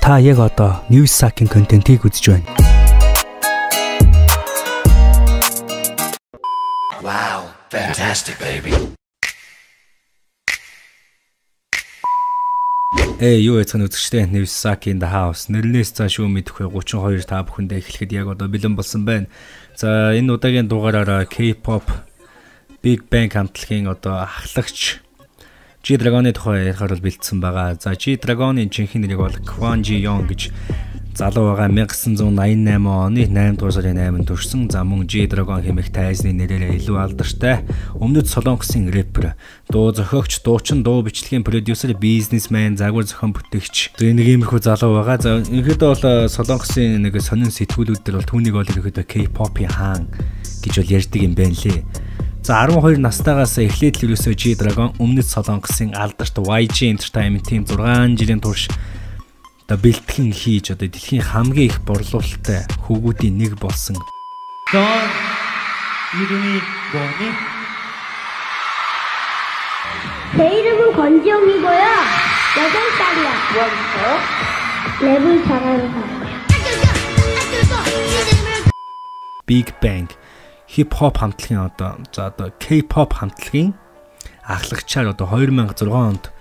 Та яг одоо Newssack-ийн контентийг үзэж байна. Wow, fantastic baby. Юу яцхан үзэгчтэй Newssack in the house. Нэрнээс цааш юу мэдэх вэ? 32 та бүхэндээ эхлэхэд яг одоо бэлэн болсон байна. За энэ удаагийн дугаараараа K-pop Big Bang хамтлагийн одоо ахлагч G-Dragon-ы тухай ярихаар бэлдсэн байгаа. За G-Dragon-ы жинхэнэ нэрийг бол Kwon Ji-young гэж залуу байгаа 1988 оны 8 дугаар сарын 8-нд төрсэн. За мөн G-Dragon хэмээх тайзны нэрээрээ илүү алдартай өмнөд Солонгосын рэпер, дуу зохиогч, дуучин, дуу бичлэгийн продюсер, бизнесмен, загвар зохион бүтээгч. Нэг иймэрхүү залуу байгаа. За ерөнхийдөө бол Солонгосын нэг сонин сэтгүүлүүд дээр бол түүнийг бол ерөнхийдөө K-pop-ийн хаан гэж бол ярьдаг юм байна лээ. За 12 настайгаас эхлээд л ерөөсөө G-Dragon өмнөд Солонгосын алдарт YG Entertainment-ийн 6 жилийн турш одоо бэлтгэн хийж одоо дэлхийн хамгийн их борлуулалттай хүүгүүдийн нэг болсон. 이름이 뭐니? 제 이름은 권지영이고요. 8살이야. 뭐하겠어요? 랩을 잘하는 사람이야. Big Bang хип-хоп хамтлагийн одоо K-pop хамтлагийн ахлагчаар одоо 2006 онд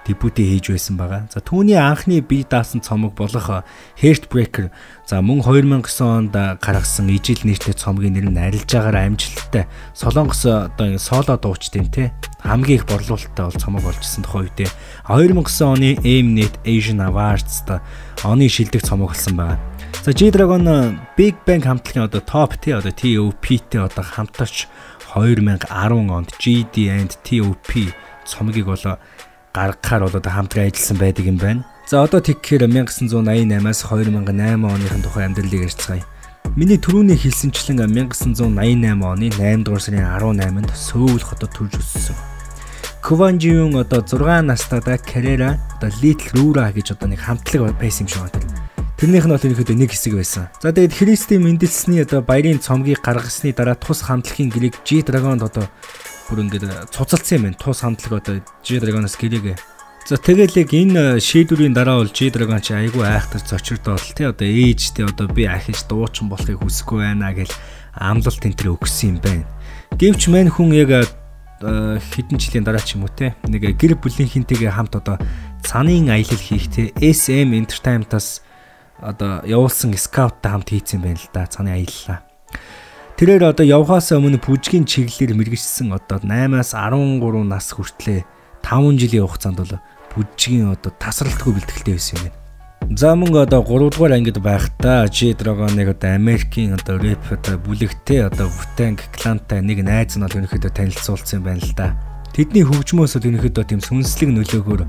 дебют хийж байсан байгаа. За түүний анхны бие даасан цомог болох Heartbreaker за мөн 2009 онд гаргасан ижил нэртэй цомгийн нэр нь арилжаагаар амжилттай Солонгос одоо соло дуучдын те хамгийн их борлуулалттай бол цомог болжсэн тухай үедээ 2009 оны Mnet Asian Awards-д оны шилдэг цомог болсон байгаа. За G-Dragon Big Bang хамтлагийн одоо Top T одоо TOP-тэй одоо хамтарч 2010 онд GD and TOP цомгийг бол гаргахаар бол одоо хамтран ажилласан байдаг юм байна. За одоо тэгэхээр 1988-аас 2008 оныхын тухай амьдралыг ярьцгаая. Миний түрүүний хэлсэнчлэн 1988 оны 8 дугаар сарын 18-нд Сөүл хотод төрж өссөн. Kwon Ji-young одоо 6 настайдаа Carrera одоо Little Rura гэж одоо нэг хамтлаг байсан юм шиг байна. Тэрнийх нь бол ерөөхдөө нэг хэсэг байсан. За тэгээд Христийн мэндэлсний одоо баярын цомгийг гаргасны дараа тус хамтлагийн гэрээг G-Dragon-д одоо бүр ингээд цуцалсан юм байна. Тус хамтлаг одоо G-Dragon-оос гэрээгээ. За тэгэл яг энэ шийдвэрийн дараа бол G-Dragon чи айгүй айхтар цочирдол тий одоо ээжтэй одоо би ахиж дуучин болохыг хүсэхгүй байна гэж амлалт энтер өгсөн юм байна. Гэвч мань хүн яг хэдэн жилийн дараа ч юм уу те нэг гэр бүлийнхэнтэйгээ хамт одоо цанын аялал хийх те SM Entertainment-аас одоо явуулсан скауттай хамт хийцэн байна л да цааны аяллаа. Тэрээр одоо явхаас өмнө бүжгийн чиглэлээр мэргэжсэн одоо 8-аас 13 нас хүртлээр 5 жилийн хугацаанд бол бүжгийн одоо тасралтгүй бэлтгэлтэй байсан юм байна. За мөн одоо 3 дугаар ангид байхдаа G-Dragon-ыг одоо Америкийн одоо рэп одоо бүлэгтэй одоо Wu-Tang Clan-тай нэг найз нь бол ерөнхийдөө танилцуулсан юм байна л да. Тэдний хөгжмөөс ерөнхийдөө тийм сүнслэг нөлөөгөөр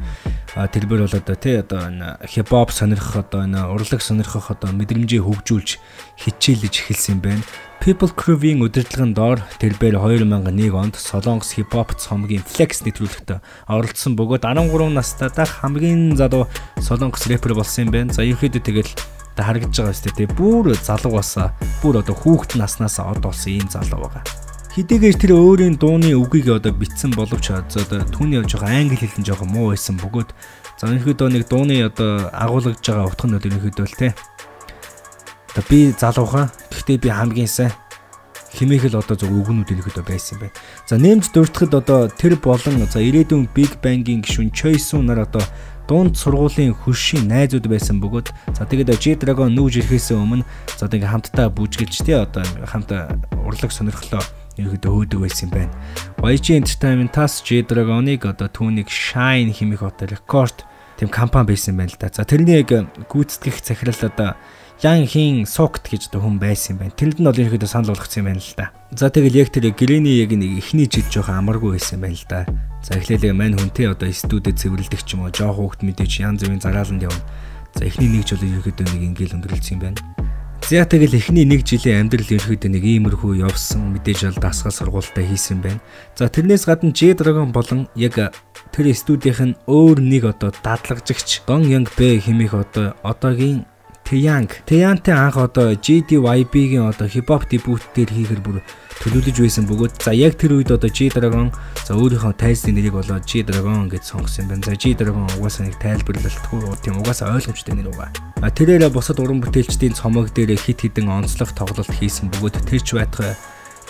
тэрбэр бол одоо тий одоо энэ хип-хоп сонирхох одоо энэ урлаг сонирхох одоо мэдрэмжийг хөгжүүлж хичээлж эхэлсэн юм байна. People Crew-ийн удирдлагын доор тэрбэр 2001 онд Солонгос хип-хоп цомгийн Flex нэвтрүүлэгт оролцсон бөгөөд 13 настайдаа хамгийн залуу Солонгос рэпер болсон юм байна. За ерөнхийдөө тэгэл харагдаж байгаа шүү дээ. Бүр залуу басаа бүр одоо хүүхэд наснаас од болсон ийм залуу байгаа. Хэдийгээр тэр өөрийн дууны үгийг одоо битсэн боловч одоо түүний жоохон англи хэлэн жоохон муу байсан бөгөөд за ерөнхийдөө нэг дууны одоо агуулгаж байгаа утга нь ерөнхийдөө л те. Одоо би залуухан гэхдээ би хамгийн сайн хэмээх л одоо зөв үгнүүд ерөнхийдөө байсан юм байна. За нэмж дуртахад одоо тэр болон за ирээдүйн Big Bang-ийн гишүүн Choi Soo нар одоо дунд сургуулийн хөршийн найзууд байсан бөгөөд за тэгээд G-Dragon нүүж ирэхээс өмнө за тэгээд хамтдаа бүжгэлж те одоо хамт урлаг сонирхлоо ерөөдөө хөөдөг байсан юм байна. YG Entertainment-аас G-Dragon-ыг одоо түүнийг Shine хэмээх одоо рекорд тийм компани байсан юм байна л да. За тэрний яг гүйцэтгэх захирал одоо Ян Хин Сокт гэж одоо хүн байсан юм байна. Тэнд нь бол ерөөдөө санал болгоцсон юм байна л да. За тэгэл яг тэр гэрээний яг нэг эхний жил жоохон амаргүй байсан юм байна л да. За эхлээлээ мань хүнтэй одоо студид цэвэрлдэг ч юм уу жоох хүүхд мэдээч янз бүрийн зарааланд явна. За эхний нэг жил ерөөдөө нэг ингээл өнгөрүүлсэн юм байна. За тэгэл эхний нэг жилийн амьдрал ерөөдөө нэг иймэрхүү явсан мэдээж бол дасгал сургуультай хийсэн байна. За тэрнээс гадна G-Dragon болон яг тэр студийнх нь өөр нэг одоо дадлагжигч Дон Янг Бэ хэмээх одоо одоогийн Taeyeonтэй анх одоо GDYB-гийн одоо хипхоп дебют дээр хийхэр бүр төлөвлөж байсан бөгөөд за яг тэр үед одоо G-Dragon за өөрийнхөө тайлсны нэрийг болоо G-Dragon гэж сонгосон юм байна. За G-Dragon угаасаа нэг тайлбарлалтгүй тийм угаасаа ойлгомжтой нэр угаа. Тэрээр бусад уран бүтээлчдийн цомог дээр хит хитэн онцлог тоглолт хийсэн бөгөөд тэрч байтугай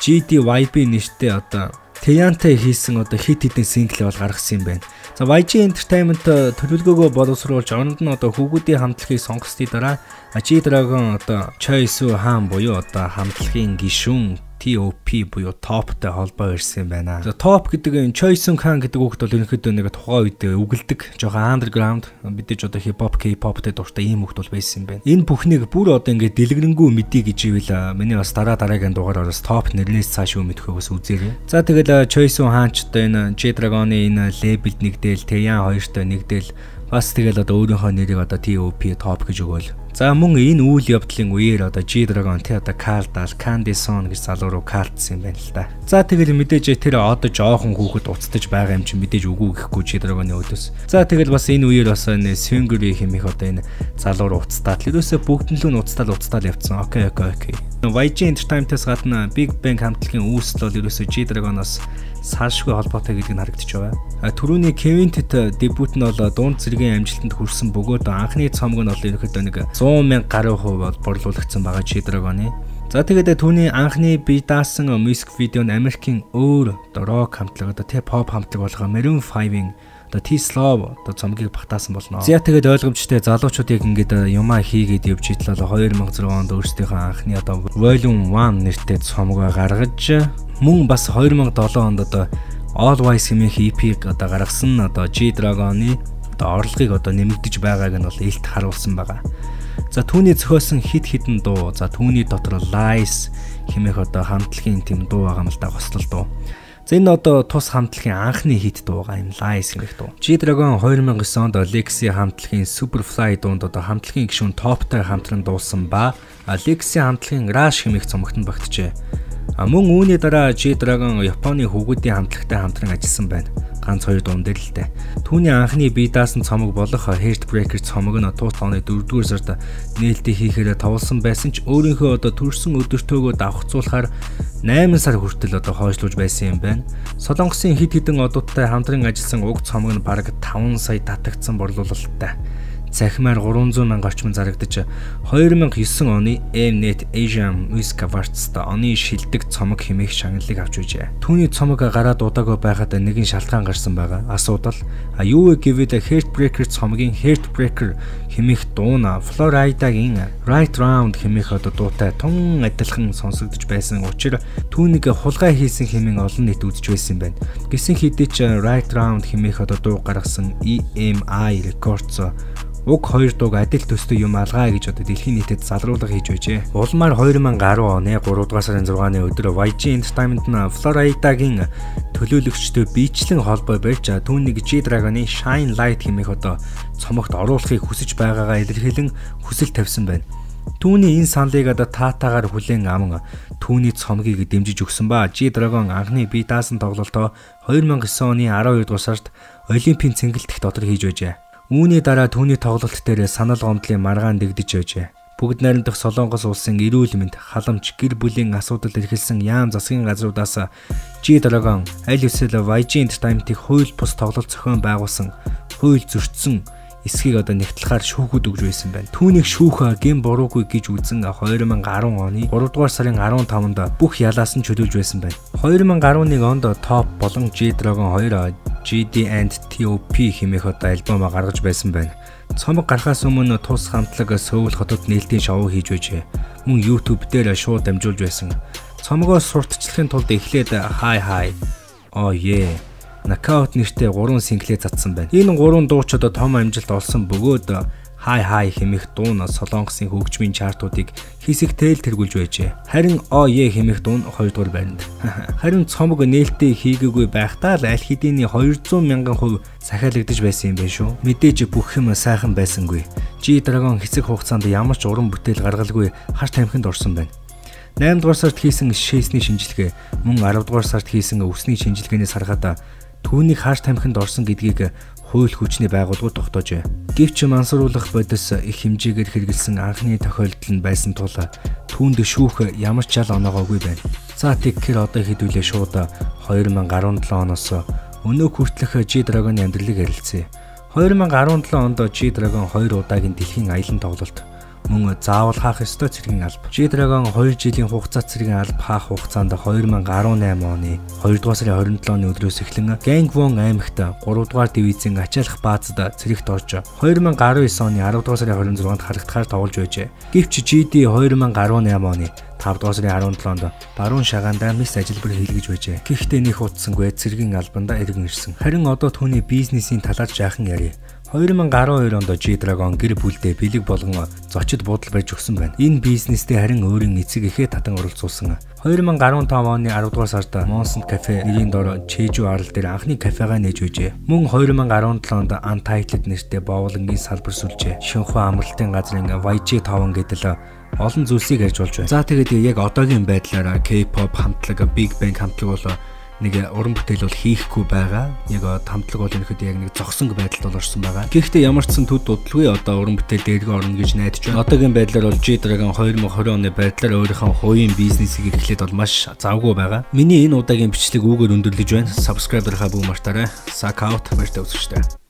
GDYB нэртэй одоо Taeyeonтэй хийсэн одоо хит хитэн сингл бол гаргасан юм байна. За YG Entertainment төлөвлөгөөгөө боловсруулж оронд нь одоо хүүгүүдийн хамтлагийг сонгосны дараа G-Dragon одоо Choi Soo-han буюу одоо хамтлагийн гишүүн TOP буюу Topтэй холбоо ирсэн юм байна. За Top гэдэг энэ Choi Soo-han гэдэг хүүхэд бол ерөнхийдөө нэг тухайн үед үгэлдэг жоохон underground мэдээж одоо хипхоп K-popтэй дуртай ийм хүүхэд бол байсан юм байна. Энэ бүхнийг бүр одоо ингээд дэлгэрэнгүй мэдээ гэж ивэл миний бас дараагийн дугаараас Top нэрнээс цааш юу мэдхээ бас үзээрэй. За тэгэл Choi Soo-han ч одоо энэ G-Dragon-ы энэ лейблд нэгдээл Taeyeon хоёртой нэгдээл бас тэгэл одоо өөрийнхөө нэрийг одоо TOP Top гэж өгөөл. За мөн энэ үйл явдлын үеэр одоо G-Dragon тэ одоо Cardal Candyson гэж залуу руу картсан юм байна л да. За тэгэл мэдээж тэр одоо жоохон хүүхэд уцтаж байгаа юм чи мэдээж үгүй гэхгүй G-Dragon-ы өдөөс. За тэгэл бас энэ үеэр бас энэ Seungri хэмээх одоо энэ залуу руу уцтаад тэрөөсөө бүгднлүү нь уцтаал явцсан. Окей. YG Entertainment-аас гадна Big Bang хамтлагийн үүсэл бол ерөөсөө G-Dragon-оос салшгүй холбоотой гэдэг нь харагдаж байгаа. Түрүүний Kevin-т дебют нь бол дунд зэргийн амжилтанд хүрсэн бөгөөд анхны цомог нь бол ерөөхдөө нэг 100,000 гаруй хувь борлуулагдсан байгаа G-Dragon-ы. За тэгээд түүний анхны бие даасан мьюзик видео нь Америкийн өөр рок хамтлаг одоо T-pop хамтлаг болгоо Maroon 5-ийн одоо T-Slow одоо цомгийг багтаасан болно. За тэгээд ойлгомжтой залуучууд яг ингээд юмаа хийгээд явж итэл 2006 онд өөрсдийнхөө анхны одоо Volume 1 нэртэй цомгоо гаргаж мөн бас 2007 онд одоо All Wise хэмээх EP-г одоо гаргасан одоо G-Dragon-ы одоо орлогыг одоо нэмэгдэж байгааг нь бол илт харуулсан байгаа. За түүний зохиосон хит хитэн дуу. За түүний дотор Lies хэмээх одоо хамтлагийн тэм дуу байгаа юм л да гослол дуу. За энэ одоо тус хамтлагийн анхны хит дуу байгаа юм Lies хэмээх дуу. G-Dragon 2009 онд Legacy хамтлагийн Superfly дуунд одоо хамтлагийн гишүүн Topтай хамтран дуулсан ба Legacy хамтлагийн Rush хэмээх цомогт нь багтжээ. Мөн үүний дараа G-Dragon Японы хүүгүүдийн хамтлагтай хамтран ажилласан байна. Ганц 2 дуун дээр л дээ. Түүний анхны бие даасан цомог болох Heartbreaker цомог нь туус тооны 4-р сард нээлттэй хийхээр тавлсан байсан ч өөрийнхөө одоо төрсэн өдөртөөгөө давхцуулахаар 8 сар хүртэл одоо хойшлуулж байсан юм байна. Солонгосын хэд хэдэн одуудтай хамтран ажилласан уг цомог нь бараг 5 сая татагдсан борлуулалттай. Захимаар 300,000 орчим зарагдаж 2009 оны Mnet Asian Music Awards-д оны шилдэг цомог хэмээх шагналыг авч үйжээ. Түүний цомог гараад удаагүй байхад нэгэн шалтгаан гарсан байгаа. Асуудал юу вэ гэвэл Heartbreaker цомгийн Heartbreaker хэмээх дуу нь Florida-гийн Right Round хэмээх одоо дуутай тун адилхан сонсогдож байсан учраас түүнийг хулгай хийсэн хэмээн олон нийт үзэж байсан юм байна. Гэсэн хэдий ч Right Round хэмээх одоо дуу гаргасан EMI Records уг хоёр дууг адил төстэй юм алгаа гэж одоо дэлхийн нийтэд залруулга хийж байжээ. Улмаар 2010 оны 3 дугаар сарын 6-ны өдөр YG Entertainment нь Florida-гийн төлөөлөгчтэй биечлэн холбоо барьж түүнийг G-Dragon-ы Shine Light хэмээх одоо цомогт оруулахыг хүсэж байгаагаа илэрхийлэн хүсэл тавьсан байна. Түүний энэ саналыг одоо таатаагаар хүлээн аван түүний цомгийг дэмжиж өгсөн ба G-Dragon анхны бие даасан тоглолтоо 2009 оны 12 дугаар сард Олимпийн цэнгэлдэх дотор хийж байжээ. Үүний дараа түүний тоглолт дээр санал гомдлын маргаан дэгдэж байжээ. Бүгд найрамдах Солонгос улсын эрүүл мэнд, халамж, гэр бүлийн асуудал эрхэлсэн яам засгийн газруудаас G-Dragon аль эсвэл YG Entertainment-ийг хууль бус тоглолт зохион байгуулсан, хууль зөрчсөн эсхийг одоо нэгтлэхээр шүүхүүд өгж байсан байна. Түүнийг шүүх гэм буруугүй гэж үзэн 2010 оны 3 дугаар сарын 15-нд бүх ялаас нь чөлөөлж байсан байна. 2011 онд Top болон G-Dragon 2 GD and TOP хэмээх одоо альбом гаргаж байсан байна. Цомог гарахаас өмнө тус хамтлаг Сөүл хотод нээлтийн шоу хийж байжээ. Мөн YouTube дээр шууд дамжуулж байсан. Цомогоо сурталчлахын тулд эхлээд Hi Oh Yeah Knockout нэртэй 3 синглээ цацсан байна. Энэ 3 дуу ч одоо том амжилт олсон бөгөөд Hi хэмээх дуу нь Солонгосын хөгжмийн чартуудыг хэсэгтэл тэргүүлж байжээ. Харин Oh Yeah хэмээх дуу нь 2 дугаар байранд. Харин цомог нээлттэй хийгээгүй байхдаа л аль хэдийн 200,000% захиалагдаж байсан юм байна шүү. Мэдээж бүх юм сайхан байсангүй. G-Dragon хэсэг хугацаанд ямар ч уран бүтээл гаргалгүй хар тамхинд орсон байна. 8 дугаар сард хийсэн шээсний шинжилгээ, мөн 10 дугаар сард хийсэн өсний шинжилгээнээс харахад түүнийг хааш тамхинд орсон гэдгийг хууль хүчний байгууллагууд тогтоожээ. Гэвч мансууруулах бодис их хэмжээгээр хэрэгэлсэн анхны тохиолдол нь байсан тул түүнд шүүх ямар ч жал оноогоогүй байна. За тэгэхээр одоо хэдүүлээ шууд 2017 оноос өнөө хүртэлх G-Dragon-ы амьдралыг ярилцъя. 2017 онд G-Dragon 2 удаагийн дэлхийн аялан тоглолт мөн заавал хаах ёстой цэргийн алба. G-Dragon 2 жилийн хугацаа цэргийн алба хаах хугацаанд 2018 оны 2 дугаар сарын 27-ны өдрөөс эхлэн Gangwon аймагт 3 дугаар дивизийн ачаалах баазад цэрэгт орж 2019 оны 10 дугаар сарын 26-нд харагдахаар тоглож байжээ. Гэвч GD 2018 оны 5 дугаар сарын 17-нд баруун шагаандаа мис ажилбар хийлгэж байжээ. Гэхдээ нэг утсангүй цэргийн албандаа эргэн ирсэн. Харин одоо түүний бизнесийн талаар жаахан ярив. 2012 онд G-Dragon гэр бүлдээ бэлэг болгон зочид буудал барьж өгсөн байна. Энэ бизнестэй харин өөрийн эцэг эхээ татан оролцуулсан. 2015 оны 10 дугаар сард Monson Cafe нэрийн дор Чежу арал дээр анхны кафегаа нээж байжээ. Мөн 2017 онд Untitled нэртэй боолонгийн салбар сүлжээ. Шинхүү амралтын газрын YG5 гэдэл олон зүйлсийг ярьж болж байна. За тэгээд яг одоогийн байдлаар K-pop хамтлаг Big Bang хамтлаг бол нэг уран бүтээл бол хийхгүй байгаа. Яг хамтлаг бол ерөөхдөө яг нэг зогсон байдалд бол орсон байгаа. Гэхдээ ямар ч сан төд дуталгүй одоо уран бүтээл дээргээ орно гэж найдаж байна. Одоогийн байдлаар бол G-Dragon 2020 оны байдлаар өөрийнхөө хувийн бизнесийг эрхлээд бол маш завгүй байгаа. Миний энэ удаагийн бичлэг үүгээр өндөрлөж байна. Subscribe-аараа бүү мартаарай. Suck out баяртай үзэгчтэй.